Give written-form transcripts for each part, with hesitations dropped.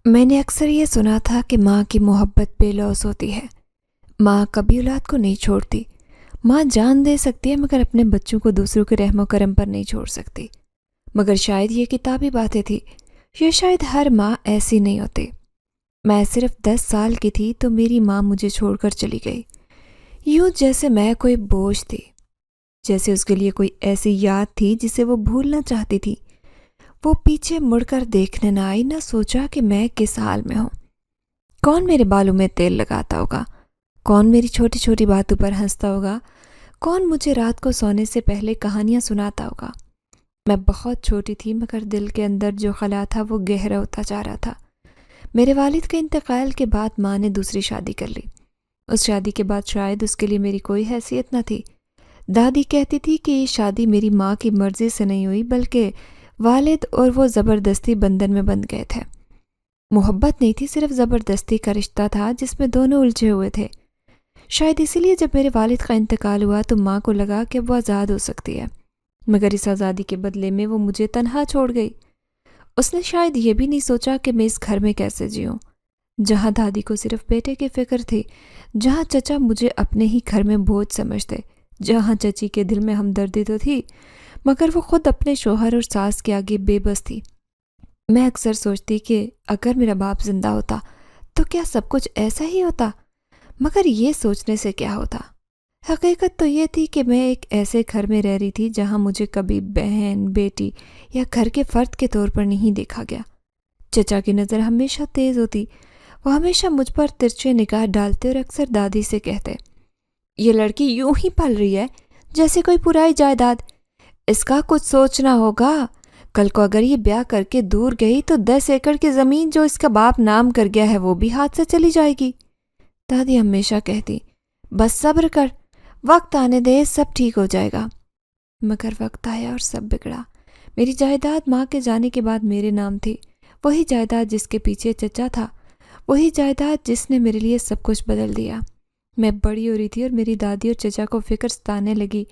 میں نے اکثر یہ سنا تھا کہ ماں کی محبت بے لوث ہوتی ہے۔ ماں کبھی اولاد کو نہیں چھوڑتی۔ ماں جان دے سکتی ہے مگر اپنے بچوں کو دوسروں کے رحم و کرم پر نہیں چھوڑ سکتی۔ مگر شاید یہ کتابی باتیں تھی، یا شاید ہر ماں ایسی نہیں ہوتی۔ میں صرف 10 سال کی تھی تو میری ماں مجھے چھوڑ کر چلی گئی، یوں جیسے میں کوئی بوجھ تھی، جیسے اس کے لیے کوئی ایسی یاد تھی جسے وہ بھولنا چاہتی تھی۔ وہ پیچھے مڑ کر دیکھنے نہ آئی، نہ سوچا کہ میں کس حال میں ہوں۔ کون میرے بالوں میں تیل لگاتا ہوگا، کون میری چھوٹی چھوٹی باتوں پر ہنستا ہوگا، کون مجھے رات کو سونے سے پہلے کہانیاں سناتا ہوگا۔ میں بہت چھوٹی تھی مگر دل کے اندر جو خلا تھا وہ گہرا ہوتا جا رہا تھا۔ میرے والد کے انتقال کے بعد ماں نے دوسری شادی کر لی۔ اس شادی کے بعد شاید اس کے لیے میری کوئی حیثیت نہ تھی۔ دادی کہتی تھی کہ یہ شادی میری ماں کی مرضی سے نہیں ہوئی، بلکہ والد اور وہ زبردستی بندھن میں بندھ گئے تھے۔ محبت نہیں تھی، صرف زبردستی کا رشتہ تھا جس میں دونوں الجھے ہوئے تھے۔ شاید اسی لیے جب میرے والد کا انتقال ہوا تو ماں کو لگا کہ وہ آزاد ہو سکتی ہے، مگر اس آزادی کے بدلے میں وہ مجھے تنہا چھوڑ گئی۔ اس نے شاید یہ بھی نہیں سوچا کہ میں اس گھر میں کیسے جیوں، جہاں دادی کو صرف بیٹے کی فکر تھی، جہاں چچا مجھے اپنے ہی گھر میں بوجھ سمجھتے، جہاں چچی کے دل میں ہمدردی تو تھی مگر وہ خود اپنے شوہر اور ساس کے آگے بے بس تھی۔ میں اکثر سوچتی کہ اگر میرا باپ زندہ ہوتا تو کیا سب کچھ ایسا ہی ہوتا، مگر یہ سوچنے سے کیا ہوتا۔ حقیقت تو یہ تھی کہ میں ایک ایسے گھر میں رہ رہی تھی جہاں مجھے کبھی بہن، بیٹی یا گھر کے فرد کے طور پر نہیں دیکھا گیا۔ چچا کی نظر ہمیشہ تیز ہوتی، وہ ہمیشہ مجھ پر ترچھے نگاہ ڈالتے اور اکثر دادی سے کہتے، یہ لڑکی یوں ہی پل رہی ہے جیسے کوئی پرائی جائیداد، اس کا کچھ سوچنا ہوگا، کل کو اگر یہ بیاہ کر کے دور گئی تو 10 ایکڑ کی زمین جو اس کا باپ نام کر گیا ہے وہ بھی ہاتھ سے چلی جائے گی۔ دادی ہمیشہ کہتی، بس صبر کر، وقت آنے دے، سب ٹھیک ہو جائے گا۔ مگر وقت آیا اور سب بگڑا۔ میری جائیداد ماں کے جانے کے بعد میرے نام تھی، وہی جائیداد جس کے پیچھے چچا تھا، وہی جائیداد جس نے میرے لیے سب کچھ بدل دیا۔ میں بڑی ہو رہی تھی اور میری دادی اور چچا کو فکر ستانے لگی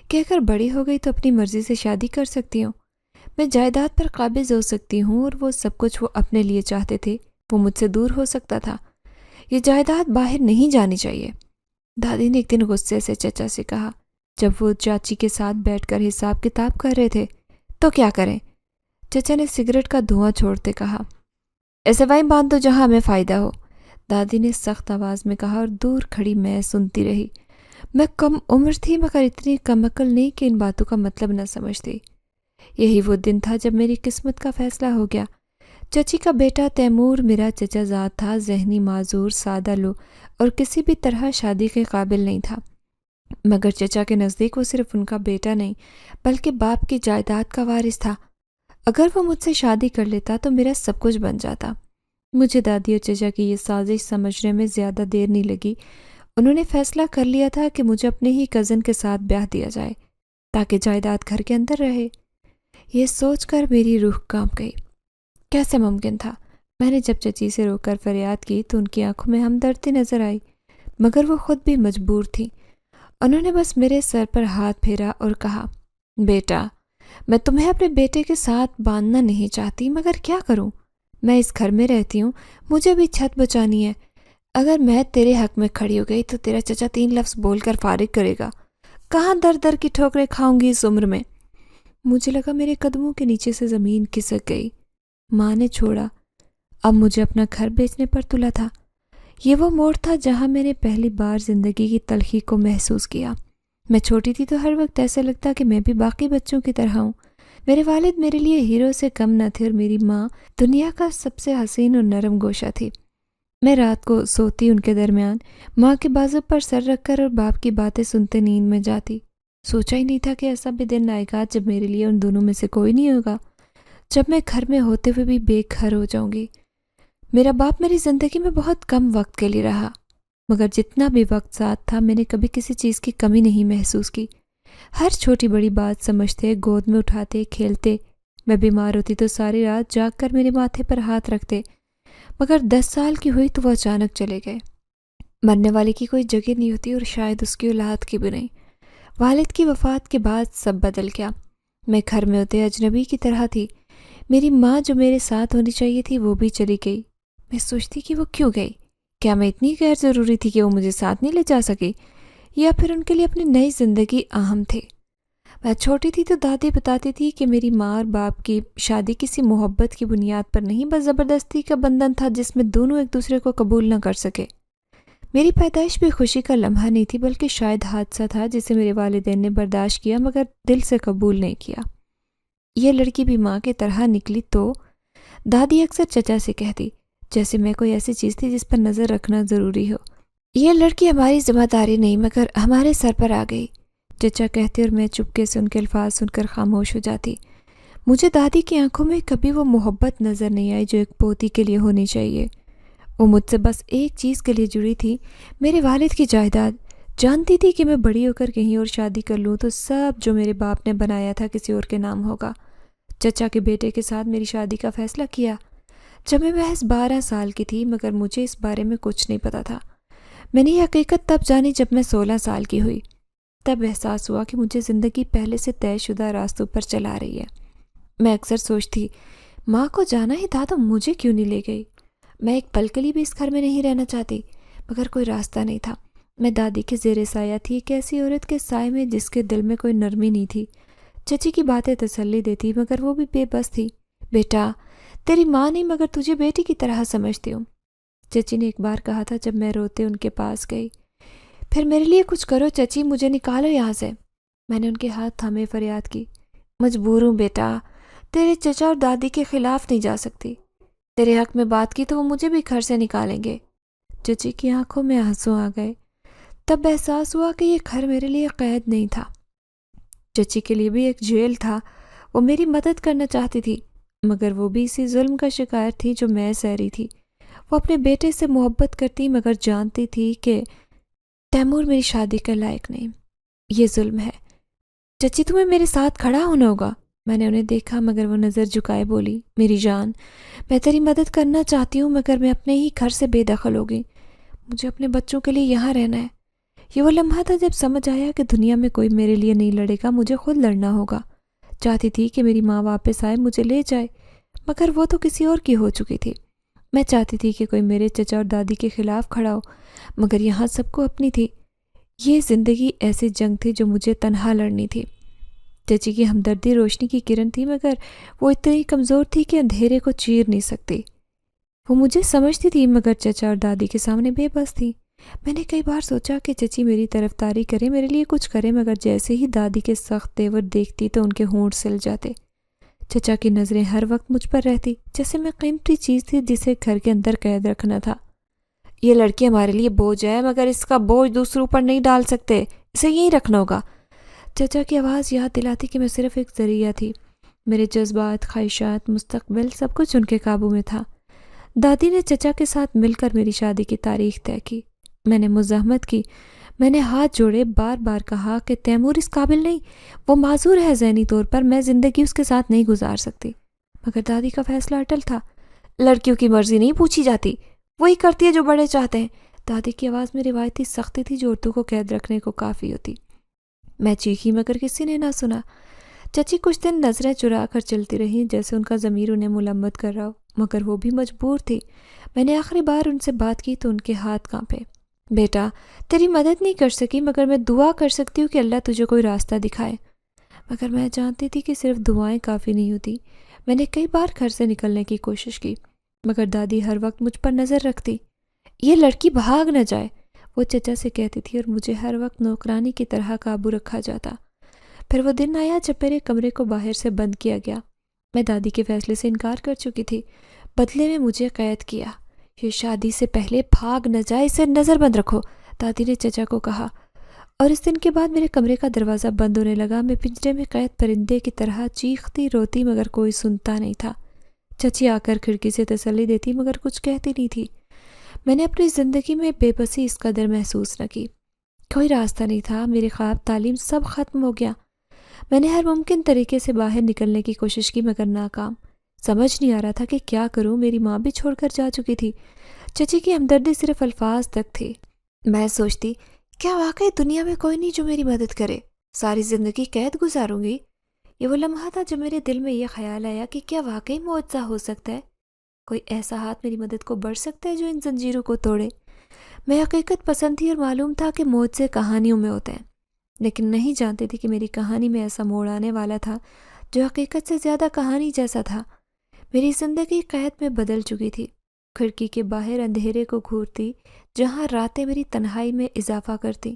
کہ اگر بڑی ہو گئی تو اپنی مرضی سے شادی کر سکتی ہوں، میں جائیداد پر قابض ہو سکتی ہوں، اور وہ سب کچھ وہ اپنے لیے چاہتے تھے وہ مجھ سے دور ہو سکتا تھا۔ یہ جائیداد باہر نہیں جانی چاہیے۔ دادی نے ایک دن غصے سے چچا سے کہا، جب وہ چاچی کے ساتھ بیٹھ کر حساب کتاب کر رہے تھے، تو کیا کریں؟ چچا نے سگریٹ کا دھواں چھوڑتے کہا، ایسے وہیں باندھ دو جہاں ہمیں فائدہ ہو۔ دادی نے سخت آواز میں کہا اور دور کھڑی میں سنتی رہی۔ میں کم عمر تھی مگر اتنی کم عقل نہیں کہ ان باتوں کا مطلب نہ سمجھتی۔ یہی وہ دن تھا جب میری قسمت کا فیصلہ ہو گیا۔ چچی کا بیٹا تیمور میرا چچا زاد تھا، ذہنی معذور، سادہ لو اور کسی بھی طرح شادی کے قابل نہیں تھا، مگر چچا کے نزدیک وہ صرف ان کا بیٹا نہیں بلکہ باپ کی جائیداد کا وارث تھا۔ اگر وہ مجھ سے شادی کر لیتا تو میرا سب کچھ بن جاتا۔ مجھے دادی اور چچا کی یہ سازش سمجھنے میں زیادہ دیر نہیں لگی۔ انہوں نے فیصلہ کر لیا تھا کہ مجھے اپنے ہی کزن کے ساتھ بیاہ دیا جائے تاکہ جائیداد گھر کے اندر رہے۔ یہ سوچ کر میری روح کانپ گئی۔ کیسے ممکن تھا؟ میں نے جب چچی سے رو کر فریاد کی تو ان کی آنکھوں میں ہمدردی نظر آئی، مگر وہ خود بھی مجبور تھی۔ انہوں نے بس میرے سر پر ہاتھ پھیرا اور کہا، بیٹا، میں تمہیں اپنے بیٹے کے ساتھ باندھنا نہیں چاہتی، مگر کیا کروں؟ میں اس گھر میں رہتی ہوں، مجھے بھی چھت بچانی ہے۔ اگر میں تیرے حق میں کھڑی ہو گئی تو تیرا چچا 3 لفظ بول کر فارغ کرے گا۔ کہاں در در کی ٹھوکریں کھاؤں گی اس عمر میں؟ مجھے لگا میرے قدموں کے نیچے سے زمین کھسک گئی۔ ماں نے چھوڑا، اب مجھے اپنا گھر بیچنے پر تلا تھا۔ یہ وہ موڑ تھا جہاں میں نے پہلی بار زندگی کی تلخی کو محسوس کیا۔ میں چھوٹی تھی تو ہر وقت ایسا لگتا کہ میں بھی باقی بچوں کی طرح ہوں۔ میرے والد میرے لیے ہیرو سے کم نہ تھے اور میری ماں دنیا کا سب سے حسین اور نرم گوشہ تھی۔ میں رات کو سوتی ان کے درمیان، ماں کے بازو پر سر رکھ کر اور باپ کی باتیں سنتے نیند میں جاتی۔ سوچا ہی نہیں تھا کہ ایسا بھی دن آئے گا جب میرے لیے ان دونوں میں سے کوئی نہیں ہوگا، جب میں گھر میں ہوتے ہوئے بھی بے گھر ہو جاؤں گی۔ میرا باپ میری زندگی میں بہت کم وقت کے لیے رہا، مگر جتنا بھی وقت ساتھ تھا میں نے کبھی کسی چیز کی کمی نہیں محسوس کی۔ ہر چھوٹی بڑی بات سمجھتے، گود میں اٹھاتے، کھیلتے۔ میں بیمار ہوتی تو ساری رات جاگ کر میرے ماتھے پر ہاتھ رکھتے، مگر 10 سال کی ہوئی تو وہ اچانک چلے گئے۔ مرنے والے کی کوئی جگہ نہیں ہوتی اور شاید اس کی اولاد کی بھی نہیں۔ والد کی وفات کے بعد سب بدل گیا۔ میں گھر میں ہوتے اجنبی کی طرح تھی۔ میری ماں جو میرے ساتھ ہونی چاہیے تھی وہ بھی چلی گئی۔ میں سوچتی کہ وہ کیوں گئی؟ کیا میں اتنی غیر ضروری تھی کہ وہ مجھے ساتھ نہیں لے جا سکی، یا پھر ان کے لیے اپنی نئی زندگی اہم تھی؟ میں چھوٹی تھی تو دادی بتاتی تھی کہ میری ماں اور باپ کی شادی کسی محبت کی بنیاد پر نہیں، بس زبردستی کا بندھن تھا جس میں دونوں ایک دوسرے کو قبول نہ کر سکے۔ میری پیدائش بھی خوشی کا لمحہ نہیں تھی، بلکہ شاید حادثہ تھا جسے میرے والدین نے برداشت کیا مگر دل سے قبول نہیں کیا۔ یہ لڑکی بھی ماں کی طرح نکلی تو دادی اکثر چچا سے کہتی، جیسے میں کوئی ایسی چیز تھی جس پر نظر رکھنا ضروری ہو، یہ لڑکی ہماری ذمہ داری نہیں مگر ہمارے سر پر آ گئی۔ چچا کہتے اور میں چپکے سے ان کے الفاظ سن کر خاموش ہو جاتی۔ مجھے دادی کی آنکھوں میں کبھی وہ محبت نظر نہیں آئی جو ایک پوتی کے لیے ہونی چاہیے۔ وہ مجھ سے بس ایک چیز کے لیے جڑی تھی، میرے والد کی جائیداد۔ جانتی تھی کہ میں بڑی ہو کر کہیں اور شادی کر لوں تو سب جو میرے باپ نے بنایا تھا کسی اور کے نام ہوگا۔ چچا کے بیٹے کے ساتھ میری شادی کا فیصلہ کیا جب میں محض 12 سال کی تھی، مگر مجھے اس بارے میں کچھ نہیں پتا تھا۔ میں نے یہ حقیقت تب جانی جب میں 16 سال کی ہوئی۔ تب احساس ہوا کہ مجھے زندگی پہلے سے طے شدہ راستوں پر چلا رہی ہے۔ میں اکثر سوچتی، ماں کو جانا ہی تھا تو مجھے کیوں نہیں لے گئی؟ میں ایک پل کے لیے بھی اس گھر میں نہیں رہنا چاہتی، مگر کوئی راستہ نہیں تھا۔ میں دادی کے زیر سایہ تھی، ایک ایسی عورت کے سائے میں جس کے دل میں کوئی نرمی نہیں تھی۔ چچی کی باتیں تسلی دیتی مگر وہ بھی بے بس تھی۔ بیٹا، تیری ماں نہیں مگر تجھے بیٹی کی طرح سمجھتی ہوں، چچی نے ایک بار کہا تھا جب میں روتے ان کے پاس گئی۔ پھر میرے لیے کچھ کرو چچی، مجھے نکالو یہاں سے۔ میں نے ان کے ہاتھ تھامے فریاد کی، مجبور ہوں بیٹا، تیرے چچا اور دادی کے خلاف نہیں جا سکتی۔ تیرے حق میں بات کی تو وہ مجھے بھی گھر سے نکالیں گے۔ چچی کی آنکھوں میں آنسو آ گئے۔ تب احساس ہوا کہ یہ گھر میرے لیے قید نہیں تھا، چچی کے لیے بھی ایک جیل تھا۔ وہ میری مدد کرنا چاہتی تھی مگر وہ بھی اسی ظلم کا شکار تھی جو میں سہ رہی تھی۔ وہ اپنے بیٹے سے محبت کرتی مگر جانتی تھی کہ تیمور میری شادی کے لائق نہیں۔ یہ ظلم ہے۔ چچی، تمہیں میرے ساتھ کھڑا ہونا ہوگا۔ میں نے انہیں دیکھا مگر وہ نظر جھکائے بولی، میری جان، میں تیری مدد کرنا چاہتی ہوں مگر میں اپنے ہی گھر سے بے دخل ہو گئی۔ مجھے اپنے بچوں کے لیے یہاں رہنا ہے۔ یہ وہ لمحہ تھا جب سمجھ آیا کہ دنیا میں کوئی میرے لیے نہیں لڑے گا، مجھے خود لڑنا ہوگا۔ چاہتی تھی کہ میری ماں واپس آئے، مجھے لے جائے، مگر وہ تو کسی اور کی ہو چکی تھی۔ میں چاہتی تھی کہ کوئی میرے چچا اور دادی کے خلاف کھڑا ہو، مگر یہاں سب کو اپنی تھی۔ یہ زندگی ایسی جنگ تھی جو مجھے تنہا لڑنی تھی۔ چچی کی ہمدردی روشنی کی کرن تھی مگر وہ اتنی کمزور تھی کہ اندھیرے کو چیر نہیں سکتی۔ وہ مجھے سمجھتی تھی مگر چچا اور دادی کے سامنے بے بس تھی۔ میں نے کئی بار سوچا کہ چچی میری طرفداری کرے، میرے لیے کچھ کرے، مگر جیسے ہی دادی کے سخت تیور دیکھتی تو ان کے ہونٹ سل جاتے۔ چچا کی نظریں ہر وقت مجھ پر رہتی جیسے میں قیمتی چیز تھی جسے گھر کے اندر قید رکھنا تھا۔ یہ لڑکی ہمارے لیے بوجھ ہے مگر اس کا بوجھ دوسروں پر نہیں ڈال سکتے، اسے یہیں رکھنا ہوگا۔ چچا کی آواز یاد دلاتی کہ میں صرف ایک ذریعہ تھی۔ میرے جذبات، خواہشات، مستقبل سب کچھ ان کے قابو میں تھا۔ دادی نے چچا کے ساتھ مل کر میری شادی کی تاریخ طے کی۔ میں نے مزاحمت کی، میں نے ہاتھ جوڑے، بار بار کہا کہ تیمور اس قابل نہیں، وہ معذور ہے ذہنی طور پر، میں زندگی اس کے ساتھ نہیں گزار سکتی۔ مگر دادی کا فیصلہ اٹل تھا۔ لڑکیوں کی مرضی نہیں پوچھی جاتی، وہی کرتی ہے جو بڑے چاہتے ہیں۔ دادی کی آواز میں روایتی سختی تھی جو عورتوں کو قید رکھنے کو کافی ہوتی۔ میں چیخی مگر کسی نے نہ سنا۔ چچی کچھ دن نظریں چرا کر چلتی رہیں جیسے ان کا ضمیر انہیں ملامت کر رہا ہو، مگر وہ بھی مجبور تھی۔ میں نے آخری بار ان سے بات کی تو ان کے ہاتھ کانپے۔ بیٹا، تیری مدد نہیں کر سکی مگر میں دعا کر سکتی ہوں کہ اللہ تجھے کوئی راستہ دکھائے۔ مگر میں جانتی تھی کہ صرف دعائیں کافی نہیں ہوتی۔ میں نے کئی بار گھر سے نکلنے کی کوشش کی مگر دادی ہر وقت مجھ پر نظر رکھتی۔ یہ لڑکی بھاگ نہ جائے، وہ چچا سے کہتی تھی، اور مجھے ہر وقت نوکرانی کی طرح قابو رکھا جاتا۔ پھر وہ دن آیا جب میرے کمرے کو باہر سے بند کیا گیا۔ میں دادی کے فیصلے سے انکار کر چکی تھی، بدلے میں مجھے قید کیا۔ یہ شادی سے پہلے بھاگ نہ جائے، اسے نظر بند رکھو، دادی نے چچا کو کہا۔ اور اس دن کے بعد میرے کمرے کا دروازہ بند ہونے لگا۔ میں پنجرے میں قید پرندے کی طرح چیختی روتی مگر کوئی سنتا نہیں تھا۔ چچی آ کر کھڑکی سے تسلی دیتی مگر کچھ کہتی نہیں تھی۔ میں نے اپنی زندگی میں بے بسی اس قدر محسوس نہ کی۔ کوئی راستہ نہیں تھا، میرے خواب، تعلیم سب ختم ہو گیا۔ میں نے ہر ممکن طریقے سے باہر نکلنے کی کوشش کی مگر ناکام۔ سمجھ نہیں آ رہا تھا کہ کیا کروں، میری ماں بھی چھوڑ کر جا چکی تھی۔ چچی کی ہمدردی صرف الفاظ تک تھی۔ میں سوچتی، کیا واقعی دنیا میں کوئی نہیں جو میری مدد کرے؟ ساری زندگی قید گزاروں گی؟ یہ وہ لمحہ تھا جب میرے دل میں یہ خیال آیا کہ کیا واقعی معجزہ ہو سکتا ہے؟ کوئی ایسا ہاتھ میری مدد کو بڑھ سکتا ہے جو ان زنجیروں کو توڑے؟ میں حقیقت پسند تھی اور معلوم تھا کہ موج سے کہانیوں میں ہوتے ہیں، لیکن نہیں جانتی تھی کہ میری کہانی میں ایسا موڑ آنے والا تھا جو حقیقت سے زیادہ کہانی جیسا تھا۔ میری زندگی قید میں بدل چکی تھی، کھڑکی کے باہر اندھیرے کو گھورتی جہاں راتیں میری تنہائی میں اضافہ کرتی۔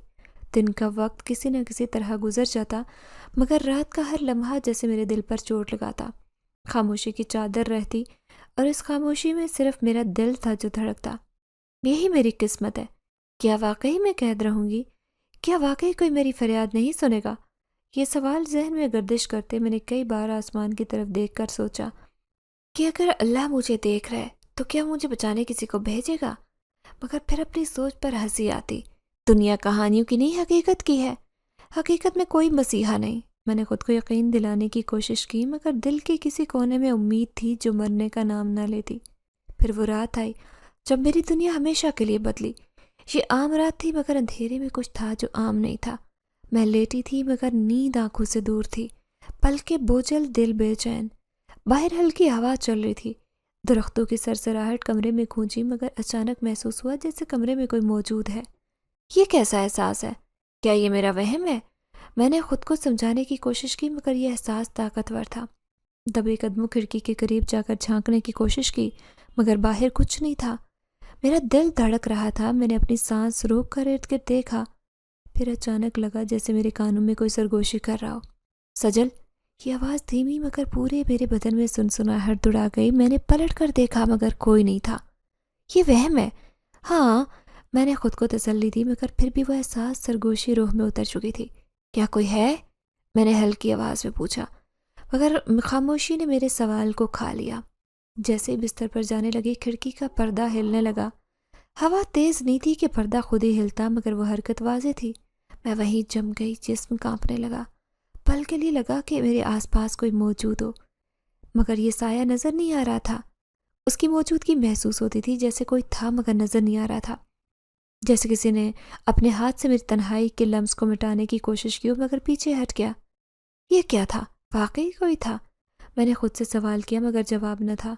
دن کا وقت کسی نہ کسی طرح گزر جاتا، مگر رات کا ہر لمحہ جیسے میرے دل پر چوٹ لگاتا۔ خاموشی کی چادر رہتی اور اس خاموشی میں صرف میرا دل تھا جو دھڑکتا۔ یہی میری قسمت ہے۔ کیا واقعی میں قید رہوں گی؟ کیا واقعی کوئی میری فریاد نہیں سنے گا؟ یہ سوال ذہن میں گردش کرتے میں نے کئی بار آسمان کی طرف دیکھ کر سوچا کہ اگر اللہ مجھے دیکھ رہا ہے تو کیا مجھے بچانے کسی کو بھیجے گا؟ مگر پھر اپنی سوچ پر ہنسی آتی۔ دنیا کہانیوں کی نہیں، حقیقت کی ہے۔ حقیقت میں کوئی مسیحا نہیں۔ میں نے خود کو یقین دلانے کی کوشش کی، مگر دل کے کسی کونے میں امید تھی جو مرنے کا نام نہ لیتی۔ پھر وہ رات آئی جب میری دنیا ہمیشہ کے لیے بدلی۔ یہ عام رات تھی، مگر اندھیرے میں کچھ تھا جو عام نہیں تھا۔ میں لیٹی تھی مگر نیند آنکھوں سے دور تھی، پلکیں بوجھل، دل بے چین۔ باہر ہلکی ہوا چل رہی تھی، درختوں کی سرسراہٹ کمرے میں گونجی، مگر اچانک محسوس ہوا جیسے کمرے میں کوئی موجود ہے۔ یہ کیسا احساس ہے؟ کیا یہ میرا وہم ہے؟ میں نے خود کو سمجھانے کی کوشش کی، مگر یہ احساس طاقتور تھا۔ دبے قدموں کھڑکی کے قریب جا کر جھانکنے کی کوشش کی، مگر باہر کچھ نہیں تھا۔ میرا دل دھڑک رہا تھا۔ میں نے اپنی سانس روک کر ارد گرد دیکھا، پھر اچانک لگا جیسے میرے کانوں میں کوئی سرگوشی کر رہا ہو۔ سجل! یہ آواز دھیمی مگر پورے میرے بدن میں سنسناہٹ دوڑا گئی۔ میں نے پلٹ کر دیکھا مگر کوئی نہیں تھا۔ یہ وہم ہے؟ ہاں، میں نے خود کو تسلی دی، مگر پھر بھی وہ احساس سرگوشی روح میں اتر چکی تھی۔ کیا کوئی ہے؟ میں نے ہلکی آواز میں پوچھا، مگر خاموشی نے میرے سوال کو کھا لیا۔ جیسے ہی بستر پر جانے لگی، کھڑکی کا پردہ ہلنے لگا۔ ہوا تیز نہیں تھی کہ پردہ خود ہی ہلتا، مگر وہ حرکت واضح تھی۔ میں وہیں جم گئی، جسم کانپنے لگا۔ پل کے لیے لگا کہ میرے آس پاس کوئی موجود ہو، مگر یہ سایہ نظر نہیں آ رہا تھا۔ اس کی موجودگی محسوس ہوتی تھی جیسے کوئی تھا مگر نظر نہیں آ رہا تھا، جیسے کسی نے اپنے ہاتھ سے میری تنہائی کے لمس کو مٹانے کی کوشش کی ہو مگر پیچھے ہٹ گیا۔ یہ کیا تھا؟ واقعی کوئی تھا؟ میں نے خود سے سوال کیا مگر جواب نہ تھا۔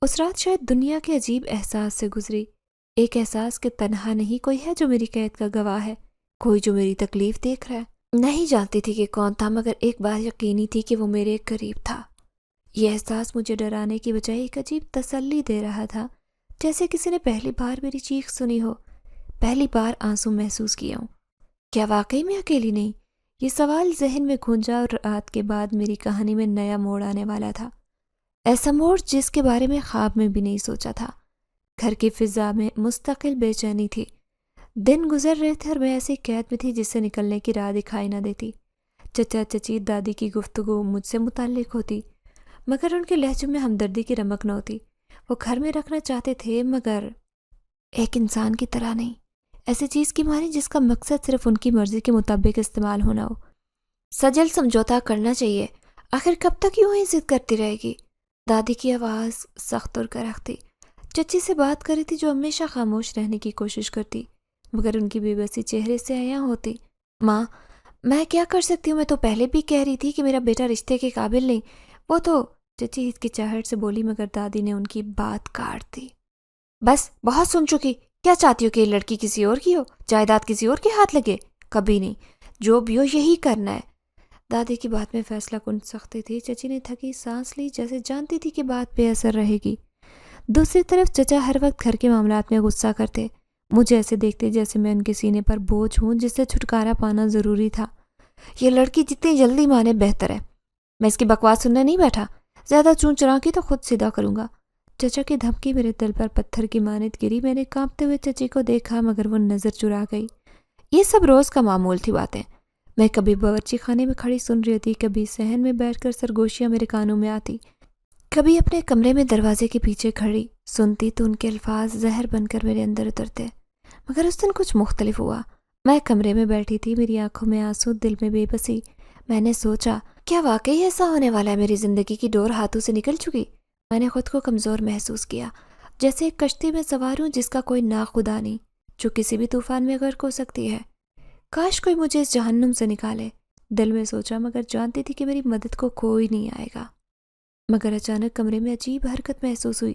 اس رات شاید دنیا کے عجیب احساس سے گزری، ایک احساس کہ تنہا نہیں کوئی ہے جو میری قید کا گواہ ہے، کوئی جو میری تکلیف دیکھ رہا ہے۔ نہیں جانتی تھی کہ کون تھا، مگر ایک بات یقینی تھی کہ وہ میرے قریب تھا۔ یہ احساس مجھے ڈرانے کی بجائے ایک عجیب تسلی دے رہا تھا، جیسے کسی نے پہلی بار میری چیخ سنی ہو، پہلی بار آنسو محسوس کیا ہوں۔ کیا واقعی میں اکیلی نہیں؟ یہ سوال ذہن میں گونجا اور رات کے بعد میری کہانی میں نیا موڑ آنے والا تھا، ایسا موڑ جس کے بارے میں خواب میں بھی نہیں سوچا تھا۔ گھر کی فضا میں مستقل بے چینی تھی۔ دن گزر رہے تھے اور میں ایسی قید میں تھی جس سے نکلنے کی راہ دکھائی نہ دیتی۔ چچا چچی دادی کی گفتگو مجھ سے متعلق ہوتی، مگر ان کے لہجوں میں ہمدردی کی رمق نہ ہوتی۔ وہ گھر میں رکھنا چاہتے تھے مگر ایک انسان کی طرح نہیں، ایسی چیز کی مانی جس کا مقصد صرف ان کی مرضی کے مطابق استعمال ہونا ہو۔ سجل، سمجھوتا کرنا چاہیے، آخر کب تک یوں ہی ضد کرتی رہے گی؟ دادی کی آواز سخت اور کرخت تھی۔ چچی سے بات کر رہی تھی جو ہمیشہ خاموش رہنے کی کوشش کرتی، مگر ان کی بے بسی چہرے سے عیاں ہوتی۔ ماں، میں کیا کر سکتی ہوں؟ میں تو پہلے بھی کہہ رہی تھی کہ میرا بیٹا رشتے کے قابل نہیں، وہ تو… چچی ہچکچاہٹ سے بولی مگر دادی نے ان کی بات کاٹ دی۔ بس بہت سن چکی۔ کیا چاہتی ہو کہ یہ لڑکی کسی اور کی ہو، جائیداد کسی اور کے ہاتھ لگے؟ کبھی نہیں، جو بھی ہو یہی کرنا ہے۔ دادی کی بات میں فیصلہ کن سختی تھی۔ چچی نے تھکی سانس لی جیسے جانتی تھی کہ بات بے اثر رہے گی۔ دوسری طرف چچا ہر وقت گھر کے معاملات میں غصہ کرتے، مجھے ایسے دیکھتے جیسے میں ان کے سینے پر بوجھ ہوں جس سے چھٹکارا پانا ضروری تھا۔ یہ لڑکی جتنی جلدی مانے بہتر ہے۔ میں اس کی بکواس سننے نہیں بیٹھا، زیادہ چون چرا کی تو خود سیدھا کروں گا۔ چچا کی دھمکی میرے دل پر پتھر کی مانند گری۔ میں نے کانپتے ہوئے چچی کو دیکھا مگر وہ نظر چرا گئی۔ یہ سب روز کا معمول تھی باتیں۔ میں کبھی باورچی خانے میں کھڑی سن رہی تھی، کبھی صحن میں بیٹھ کر سرگوشیاں میرے کانوں میں آتی، کبھی اپنے کمرے میں دروازے کے پیچھے کھڑی سنتی تو ان کے الفاظ زہر بن کر میرے اندر اترتے۔ مگر اس دن کچھ مختلف ہوا۔ میں کمرے میں بیٹھی تھی، میری آنکھوں میں آنسو، دل میں بے بسی۔ میں نے سوچا، کیا واقعی ایسا ہونے والا ہے؟ میری زندگی کی ڈور ہاتھوں سے نکل چکی۔ میں نے خود کو کمزور محسوس کیا، جیسے ایک کشتی میں سوار ہوں جس کا کوئی ناخدا نہیں، جو کسی بھی طوفان میں غرق ہو سکتی ہے۔ کاش کوئی مجھے اس جہنم سے نکالے، دل میں سوچا، مگر جانتی تھی کہ میری مدد کو کوئی نہیں آئے گا۔ مگر اچانک کمرے میں عجیب حرکت محسوس ہوئی۔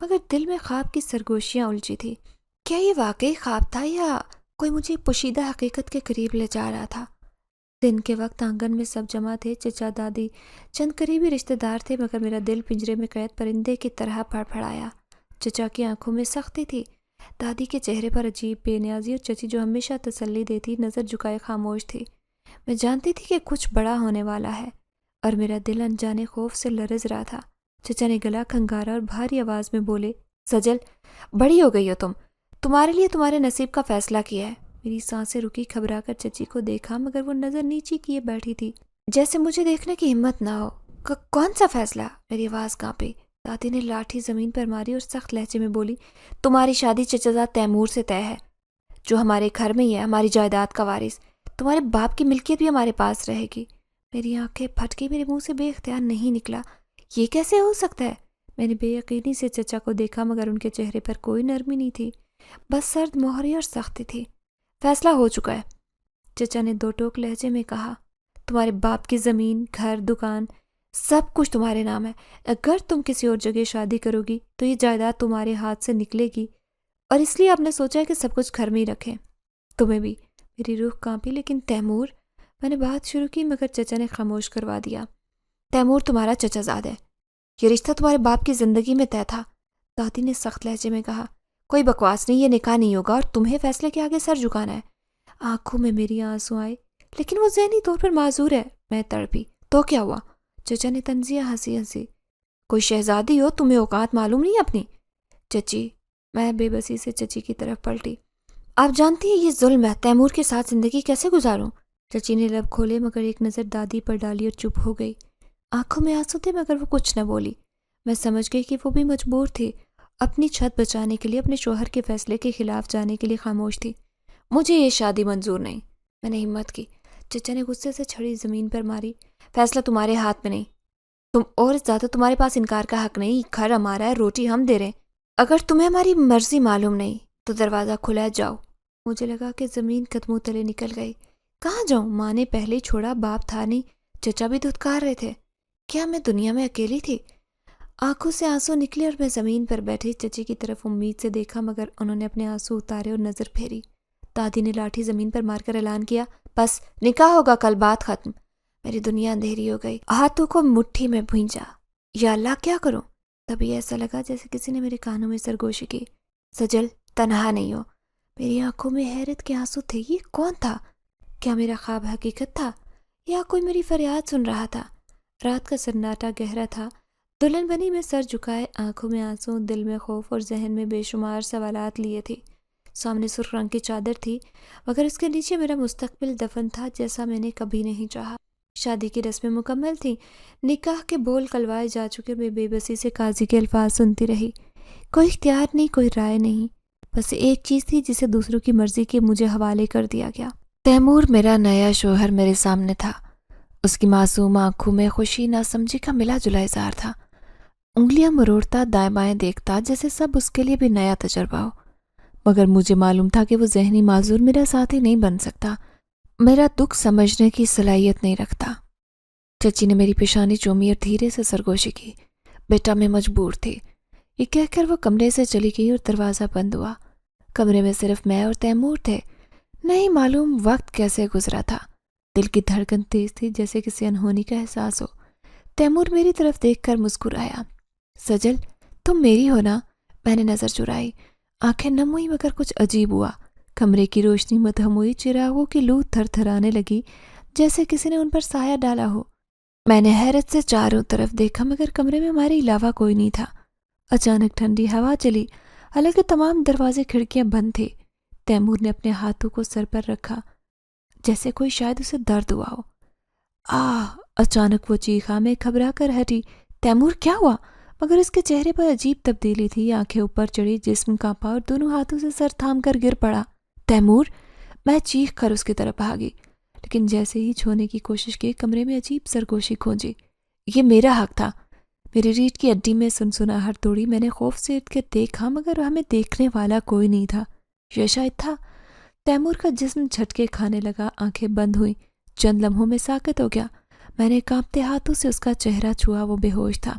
مگر دل میں خواب کی سرگوشیاں الجھی تھی. کیا یہ واقعی خواب تھا یا کوئی مجھے پوشیدہ حقیقت کے قریب لے جا رہا تھا؟ دن کے وقت آنگن میں سب جمع تھے، چچا، دادی، چند قریبی رشتہ دار تھے، مگر میرا دل پنجرے میں قید پرندے کی طرح پھڑپھڑایا. چچا کی آنکھوں میں سختی تھی، دادی کے چہرے پر عجیب بے نیازی، اور چچی جو ہمیشہ تسلی دیتی نظر جھکائے خاموش تھی. میں جانتی تھی کہ کچھ بڑا ہونے والا ہے اور میرا دل انجانے خوف سے لرز رہا تھا. چچا نے گلا کھنگارا اور بھاری آواز میں بولے، سجل، بڑی ہو گئی ہو تم، تمہارے لیے تمہارے نصیب کا فیصلہ کیا ہے. میری سانسیں رکی، گھبرا کر چچی کو دیکھا، مگر وہ نظر نیچی کیے بیٹھی تھی، جیسے مجھے دیکھنے کی ہمت نہ ہو. کون سا فیصلہ؟ میری آواز کانپی. دادی نے لاٹھی زمین پر ماری اور سخت لہجے میں بولی، تمہاری شادی چچازاد تیمور سے طے ہے، جو ہمارے گھر میں ہی ہے، ہماری جائیداد کا وارث. تمہارے باپ کی ملکیت بھی ہمارے پاس رہے گی. میری آنکھیں پھٹ گئی، میرے منہ سے بے اختیار نہیں نکلا، یہ کیسے ہو سکتا ہے؟ میں نے بے یقینی سے چچا کو دیکھا، مگر ان کے چہرے پر کوئی نرمی نہیں تھی، بس سرد مہری اور سختی تھی. فیصلہ ہو چکا ہے، چچا نے دو ٹوک لہجے میں کہا. تمہارے باپ کی زمین، گھر، دکان، سب کچھ تمہارے نام ہے. اگر تم کسی اور جگہ شادی کرو گی تو یہ جائیداد تمہارے ہاتھ سے نکلے گی، اور اس لیے آپ نے سوچا ہے کہ سب کچھ گھر میں ہی رکھیں. تمہیں بھی. میری روح کانپی. لیکن تیمور، میں نے بات شروع کی، مگر چچا نے خاموش کروا دیا. تیمور تمہارا چچا زاد ہے، یہ رشتہ تمہارے باپ کی زندگی میں طے تھا. دادی نے سخت لہجے میں کہا. کوئی بکواس نہیں، یہ نکاح نہیں ہوگا اور تمہیں فیصلے کے آگے سر جھکانا ہے. آنکھوں میں میری آنسو آئے. لیکن وہ ذہنی طور پر معذور ہے. میں تڑپی. تو کیا ہوا؟ چچا نے طنزیہ ہنسی. کوئی شہزادی ہو، تمہیں اوقات معلوم نہیں اپنی؟ چچی. میں بے بسی سے چچی کی طرف پلٹی. آپ جانتی ہیں یہ ظلم ہے، تیمور کے ساتھ زندگی کیسے گزاروں؟ چچی نے لب کھولے، مگر ایک نظر دادی پر ڈالی اور چپ ہو گئی. آنکھوں میں آنسو تھے، مگر وہ کچھ نہ بولی. میں سمجھ گئی کہ وہ بھی مجبور تھی، اپنی چھت بچانے کے لیے، اپنے شوہر کے فیصلے کے خلاف جانے کے لیے خاموش تھی. مجھے یہ شادی منظور نہیں. میں نے ہمت کی. چچا نے غصے سے چھڑی زمین پر ماری. فیصلہ تمہارے ہاتھ میں نہیں، تم اور زیادہ تمہارے پاس انکار کا حق نہیں. گھر ہمارا ہے، روٹی ہم دے رہے ہیں. اگر تمہیں ہماری مرضی معلوم نہیں تو دروازہ کھلا ہے، جاؤ. مجھے لگا کہ زمین قدموں تلے نکل گئی. کہاں جاؤں؟ ماں نے پہلے ہی چھوڑا، باپ تھا نہیں، چچا بھی دھتکار رہے تھے. کیا میں دنیا میں اکیلی تھی؟ آنکھوں سے آنسو نکلے اور میں زمین پر بیٹھی چچی کی طرف امید سے دیکھا، مگر انہوں نے اپنے آنسو اتارے اور نظر پھیری. دادی نے لاٹھی زمین پر مار کر اعلان کیا، بس نکاح ہوگا کل، بات ختم. میری دنیا اندھیری ہو گئی، ہاتھوں کو مٹھی میں بھینجا. یا اللہ، کیا کروں؟ تبھی ایسا لگا جیسے کسی نے میرے کانوں میں سرگوشی کی. سجل، تنہا نہیں ہو. میری آنکھوں میں حیرت کے آنسو تھے. یہ کون تھا؟ کیا میرا خواب حقیقت تھا یا کوئی میری فریاد سن رہا تھا؟ رات کا سناٹا گہرا تھا. دلہن بنی میں سر جھکائے، آنکھوں میں آنسو، دل میں خوف اور ذہن میں بے شمار سوالات لیے تھی. سامنے سرخ رنگ کی چادر تھی، مگر اس کے نیچے میرا مستقبل دفن تھا، جیسا میں نے کبھی نہیں چاہا. شادی کی رسمیں مکمل تھیں، نکاح کے بول کلوائے جا چکے. میں بے بسی سے قاضی کے الفاظ سنتی رہی. کوئی اختیار نہیں، کوئی رائے نہیں، بس ایک چیز تھی جسے دوسروں کی مرضی کے مجھے حوالے کر دیا گیا. تیمور میرا نیا شوہر میرے سامنے تھا. اس کی معصوم آنکھوں میں خوشی نہ سمجھی کا ملا جلا اظہار تھا. انگلیاں مروڑتا، دائیں بائیں دیکھتا، جیسے سب اس کے لیے بھی نیا تجربہ ہو. مگر مجھے معلوم تھا کہ وہ ذہنی معذور میرا ساتھی نہیں بن سکتا، میرا دکھ سمجھنے کی صلاحیت نہیں رکھتا. چچی نے میری پیشانی چومی اور دھیرے سے سرگوشی کی. بیٹا، میں مجبور تھی. یہ کہہ کر وہ کمرے سے چلی گئی اور دروازہ بند ہوا. کمرے میں صرف میں اور تیمور تھے. نہیں معلوم وقت کیسے گزرا تھا. دل کی دھڑکن تیز تھی، جیسے کسی انہونی کا احساس ہو. تیمور میری طرف دیکھ کر مسکرایا. سجل، تم میری ہو نا؟ میں نے نظر چرائی. آنکھیں نم ہوئی، مگر کچھ عجیب ہوا. کمرے کی روشنی مدھم ہوئی، چراغوں کی لو تھر تھرانے لگی، جیسے کسی نے ان پر سایہ ڈالا ہو. میں نے حیرت سے چاروں طرف دیکھا، مگر کمرے میں ہمارے علاوہ کوئی نہیں تھا. اچانک ٹھنڈی ہوا چلی، حالانکہ تمام دروازے کھڑکیاں بند تھے. تیمور نے اپنے ہاتھوں کو سر پر رکھا، جیسے کوئی شاید اسے درد ہوا ہو. اچانک وہ چیخا. میں گھبرا کر ہٹی. تیمور، کیا ہوا؟ مگر اس کے چہرے پر عجیب تبدیلی تھی. آنکھیں اوپر چڑھی، جسم کانپا اور دونوں ہاتھوں سے سر تھام کر گر پڑا. تیمور! میں چیخ کر اس کی طرف بھاگی، لیکن جیسے ہی چھونے کی کوشش کی، کمرے میں عجیب سرگوشی گونجی. یہ میرا حق تھا. میری ریڑھ کی ہڈی میں سنسناہٹ توڑی. میں نے خوف سے ارد گرد دیکھا، مگر ہمیں دیکھنے والا کوئی نہیں تھا. یہ شاید تھا. تیمور کا جسم جھٹکے کھانے لگا، آنکھیں بند ہوئیں، چند لمحوں میں ساکت ہو گیا. میں نے کانپتے ہاتھوں سے اس کا چہرہ چھوا. وہ بے ہوش تھا.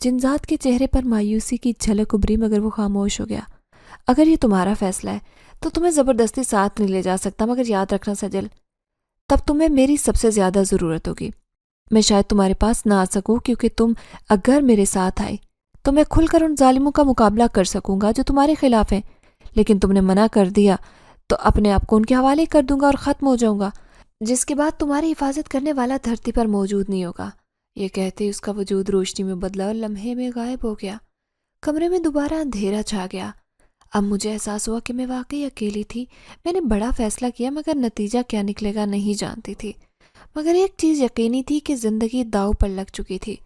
جنزاد کے چہرے پر مایوسی کی جھلک ابھری مگر وہ خاموش ہو گیا۔ اگر یہ تمہارا فیصلہ ہے تو تمہیں زبردستی ساتھ نہیں لے جا سکتا، مگر یاد رکھنا سجل، تب تمہیں میری سب سے زیادہ ضرورت ہوگی۔ میں شاید تمہارے پاس نہ آ سکوں، کیونکہ تم اگر میرے ساتھ آئی تو میں کھل کر ان ظالموں کا مقابلہ کر سکوں گا جو تمہارے خلاف ہیں، لیکن تم نے منع کر دیا تو اپنے آپ کو ان کے حوالے کر دوں گا اور ختم ہو جاؤں گا، جس کے بعد تمہاری حفاظت کرنے والا دھرتی پر موجود نہیں ہوگا۔ یہ کہتے اس کا وجود روشنی میں بدلا اور لمحے میں غائب ہو گیا۔ کمرے میں دوبارہ اندھیرا چھا گیا۔ اب مجھے احساس ہوا کہ میں واقعی اکیلی تھی۔ میں نے بڑا فیصلہ کیا مگر نتیجہ کیا نکلے گا نہیں جانتی تھی، مگر ایک چیز یقینی تھی کہ زندگی داؤ پر لگ چکی تھی۔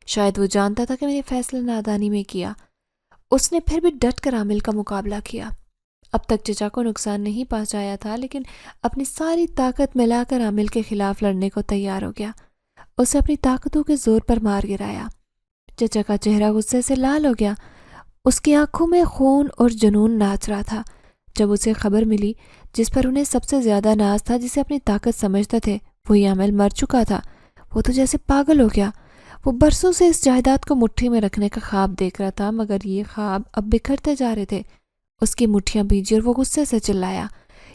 شاید وہ جانتا تھا کہ میں نے فیصلہ نادانی میں کیا۔ اس نے پھر بھی ڈٹ کر عامل کا مقابلہ کیا۔ اب تک چچا کو نقصان نہیں پہنچایا تھا، لیکن اپنی ساری طاقت ملا کر عامل کے خلاف لڑنے کو تیار ہو گیا۔ اسے اپنی طاقتوں کے زور پر مار گرایا۔ چچا کا چہرہ غصے سے لال ہو گیا۔ اس کی آنکھوں میں خون اور جنون ناچ رہا تھا۔ جب اسے خبر ملی جس پر انہیں سب سے زیادہ ناز تھا، جسے اپنی طاقت سمجھتے تھے، وہی عامل مر چکا تھا، وہ تو جیسے پاگل ہو گیا۔ وہ برسوں سے اس جائیداد کو مٹھی میں رکھنے کا خواب دیکھ رہا تھا، مگر یہ خواب اب بکھرتے جا رہے تھے۔ اس کی مٹھیاں بھیجی اور وہ غصے سے چلایا،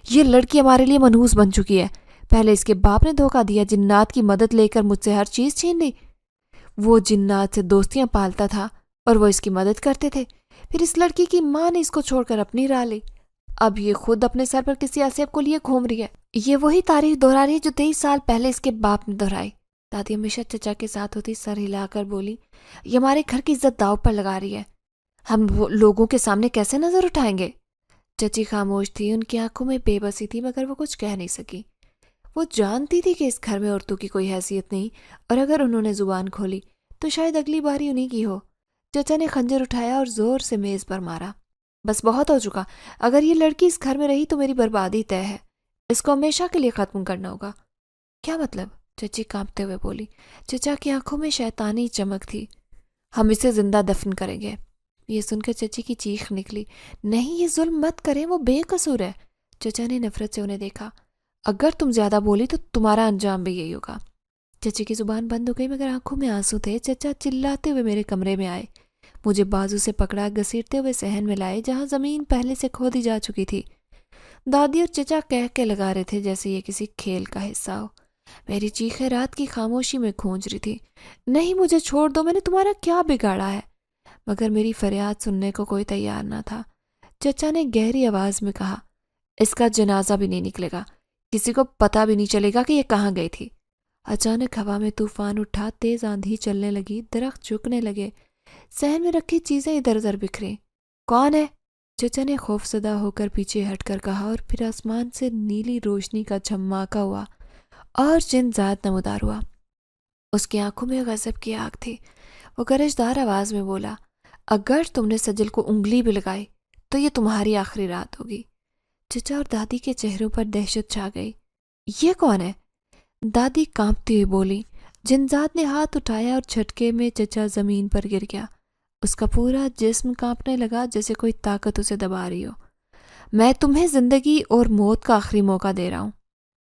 یہ لڑکی ہمارے لیے منحوس بن چکی ہے۔ پہلے اس کے باپ نے دھوکہ دیا، جنات کی مدد لے کر مجھ سے ہر چیز چھین لی۔ وہ جنات سے دوستیاں پالتا تھا اور وہ اس کی مدد کرتے تھے۔ پھر اس لڑکی کی ماں نے اس کو چھوڑ کر اپنی راہ لی۔ اب یہ خود اپنے سر پر کسی عصیب کو لیے گھوم رہی ہے۔ یہ وہی تاریخ دہرا رہی ہے جو 23 سال پہلے اس کے باپ نے دہرائی۔ دادی ہمیشہ چچا کے ساتھ ہوتی، سر ہلا کر بولی، یہ ہمارے گھر کی عزت داؤ پر لگا رہی ہے، ہم لوگوں کے سامنے کیسے نظر اٹھائیں گے؟ چچی خاموش تھی، ان کی آنکھوں میں بے بسی تھی، مگر وہ کچھ کہہ نہیں سکی۔ وہ جانتی تھی کہ اس گھر میں عورتوں کی کوئی حیثیت نہیں، اور اگر انہوں نے زبان کھولی تو شاید اگلی باری انہی کی ہو۔ چچا نے خنجر اٹھایا اور زور سے میز پر مارا۔ بس بہت ہو چکا، اگر یہ لڑکی اس گھر میں رہی تو میری بربادی طے ہے، اس کو ہمیشہ کے لیے ختم کرنا ہوگا۔ کیا مطلب؟ چچی کانپتے ہوئے بولی۔ چچا کی آنکھوں میں شیطانی چمک تھی۔ ہم اسے زندہ دفن کریں گے۔ یہ سن کر چچی کی چیخ نکلی، نہیں یہ ظلم مت کریں، وہ بے قصور ہے۔ چچا نے نفرت سے انہیں دیکھا، اگر تم زیادہ بولی تو تمہارا انجام بھی یہی ہوگا۔ چچی کی زبان بند ہو گئی مگر آنکھوں میں آنسو تھے۔ چچا چلاتے ہوئے میرے کمرے میں آئے، مجھے بازو سے پکڑا، گھسیٹتے ہوئے صحن میں لائے جہاں زمین پہلے سے کھودی جا چکی تھی۔ دادی اور چچا کہہ کے لگا رہے تھے جیسے یہ کسی کھیل کا حصہ ہو۔ میری چیخیں رات کی خاموشی میں گونج رہی تھی، نہیں مجھے چھوڑ دو، میں نے تمہارا کیا بگاڑا ہے؟ مگر میری فریاد سننے کو کوئی تیار نہ تھا۔ چچا نے گہری آواز میں کہا، اس کا جنازہ بھی نہیں نکلے گا، کسی کو پتہ بھی نہیں چلے گا کہ یہ کہاں گئی تھی۔ اچانک ہوا میں طوفان اٹھا، تیز آندھی چلنے لگی، درخت جھکنے لگے، صحن میں رکھی چیزیں ادھر ادھر بکھریں۔ کون ہے؟ چچا نے خوف زدہ ہو کر پیچھے ہٹ کر کہا، اور پھر آسمان سے نیلی روشنی کا جھماکا ہوا اور جنزاد نمودار ہوا۔ اس کی آنکھوں میں غضب کی آگ تھی۔ وہ گرجدار آواز میں بولا، اگر تم نے سجل کو انگلی بھی لگائی تو یہ تمہاری آخری رات ہوگی۔ چچا اور دادی کے چہروں پر دہشت چھا گئی۔ یہ کون ہے؟ دادی کانپتی ہوئی بولی۔ جنزاد نے ہاتھ اٹھایا اور جھٹکے میں چچا زمین پر گر گیا۔ اس کا پورا جسم کانپنے لگا جیسے کوئی طاقت اسے دبا رہی ہو۔ میں تمہیں زندگی اور موت کا آخری موقع دے رہا ہوں،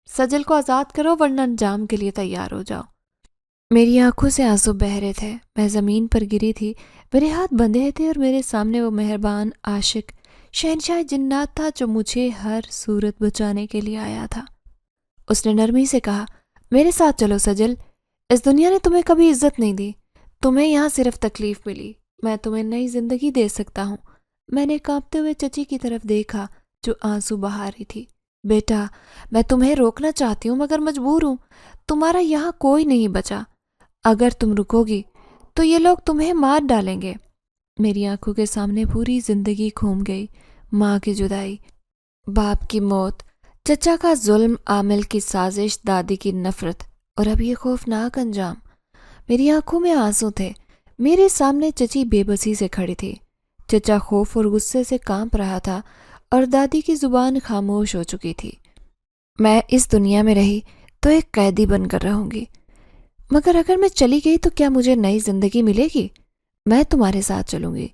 سجل کو آزاد کرو ورنہ انجام کے لیے تیار ہو جاؤ۔ میری آنکھوں سے آنسو بہہ رہے تھے، میں زمین پر گری تھی، میرے ہاتھ بندھے تھے اور میرے سامنے وہ مہربان عاشق شہنشاہ جنات تھا جو مجھے ہر صورت بچانے کے لیے آیا تھا۔ اس نے نرمی سے کہا، میرے ساتھ چلو سجل، اس دنیا نے تمہیں کبھی عزت نہیں دی، تمہیں یہاں صرف تکلیف ملی، میں تمہیں نئی زندگی دے سکتا ہوں۔ میں نے کانپتے ہوئے چچی کی طرف دیکھا جو آنسو بہا رہی تھی۔ بیٹا، میں تمہیں روکنا چاہتی ہوں مگر مجبور ہوں، تمہارا یہاں کوئی نہیں بچا، اگر تم رکو گی تو یہ لوگ تمہیں مار ڈالیں گے۔ میری آنکھوں کے سامنے پوری زندگی گھوم گئی، ماں کی جدائی، باپ کی موت، چچا کا ظلم، عامل کی سازش، دادی کی نفرت، اور اب یہ خوفناک انجام۔ میری آنکھوں میں آنسو تھے۔ میرے سامنے چچی بے بسی سے کھڑی تھی، چچا خوف اور غصے سے کانپ رہا تھا، اور دادی کی زبان خاموش ہو چکی تھی۔ میں اس دنیا میں رہی تو ایک قیدی بن کر رہوں گی، مگر اگر میں چلی گئی تو کیا مجھے نئی زندگی ملے گی؟ میں تمہارے ساتھ چلوں گی،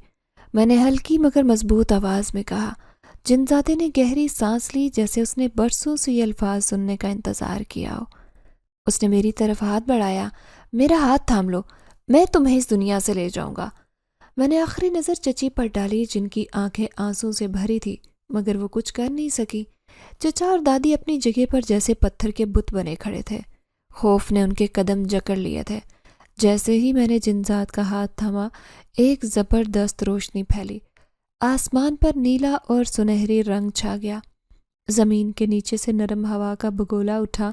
میں نے ہلکی مگر مضبوط آواز میں کہا۔ جنزادے نے گہری سانس لی جیسے اس نے برسوں سے یہ الفاظ سننے کا انتظار کیا ہو۔ اس نے میری طرف ہاتھ بڑھایا، میرا ہاتھ تھام لو، میں تمہیں اس دنیا سے لے جاؤں گا۔ میں نے آخری نظر چچی پر ڈالی جن کی آنکھیں آنسوں سے بھری تھی، مگر وہ کچھ کر نہیں سکی۔ چچا اور دادی اپنی جگہ پر جیسے پتھر کے بت بنے کھڑے تھے۔ خوف نے ان کے قدم جکڑ لیے تھے۔ جیسے ہی میں نے جنزاد کا ہاتھ تھاما، ایک زبردست روشنی پھیلی۔ آسمان پر نیلا اور سنہری رنگ چھا گیا۔ زمین کے نیچے سے نرم ہوا کا بگولا اٹھا۔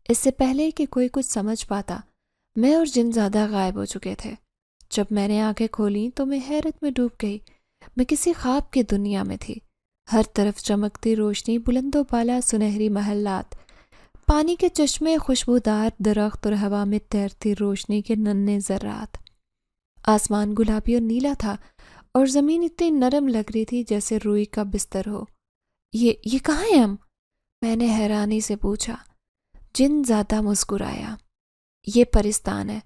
اس سے پہلے کہ کوئی کچھ سمجھ پاتا، میں اور جنزادہ غائب ہو چکے تھے۔ جب میں نے آنکھیں کھولیں تو میں حیرت میں ڈوب گئی۔ میں کسی خواب کی دنیا میں تھی۔ ہر طرف چمکتی روشنی، بلند و بالا سنہری محلات، پانی کے چشمے، خوشبودار درخت اور ہوا میں تیرتی روشنی کے ننھے ذرات۔ آسمان گلابی اور نیلا تھا اور زمین اتنی نرم لگ رہی تھی جیسے روئی کا بستر ہو۔ یہ کہاں ہیں ہم؟ میں نے حیرانی سے پوچھا۔ جن زیادہ مسکرایا۔ یہ پرستان ہے۔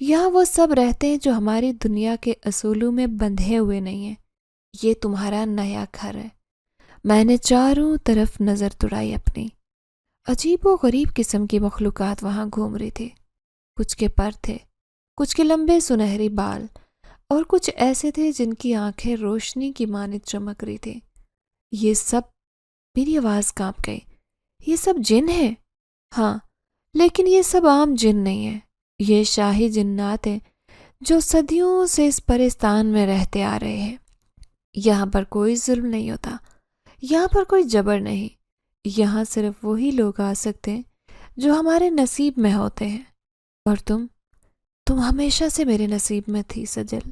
یہاں وہ سب رہتے ہیں جو ہماری دنیا کے اصولوں میں بندھے ہوئے نہیں ہیں۔ یہ تمہارا نیا گھر ہے۔ میں نے چاروں طرف نظر دوڑائی اپنی۔ عجیب و غریب قسم کی مخلوقات وہاں گھوم رہی تھی۔ کچھ کے پر تھے، کچھ کے لمبے سنہری بال، اور کچھ ایسے تھے جن کی آنکھیں روشنی کی مانند چمک رہی تھی۔ یہ سب، میری آواز کانپ گئی، یہ سب جن ہیں؟ ہاں، لیکن یہ سب عام جن نہیں ہیں۔ یہ شاہی جنات ہیں جو صدیوں سے اس پرستان میں رہتے آ رہے ہیں۔ یہاں پر کوئی ظلم نہیں ہوتا، یہاں پر کوئی جبر نہیں۔ یہاں صرف وہی لوگ آ سکتے ہیں جو ہمارے نصیب میں ہوتے ہیں۔ اور تم ہمیشہ سے میرے نصیب میں تھی سجل۔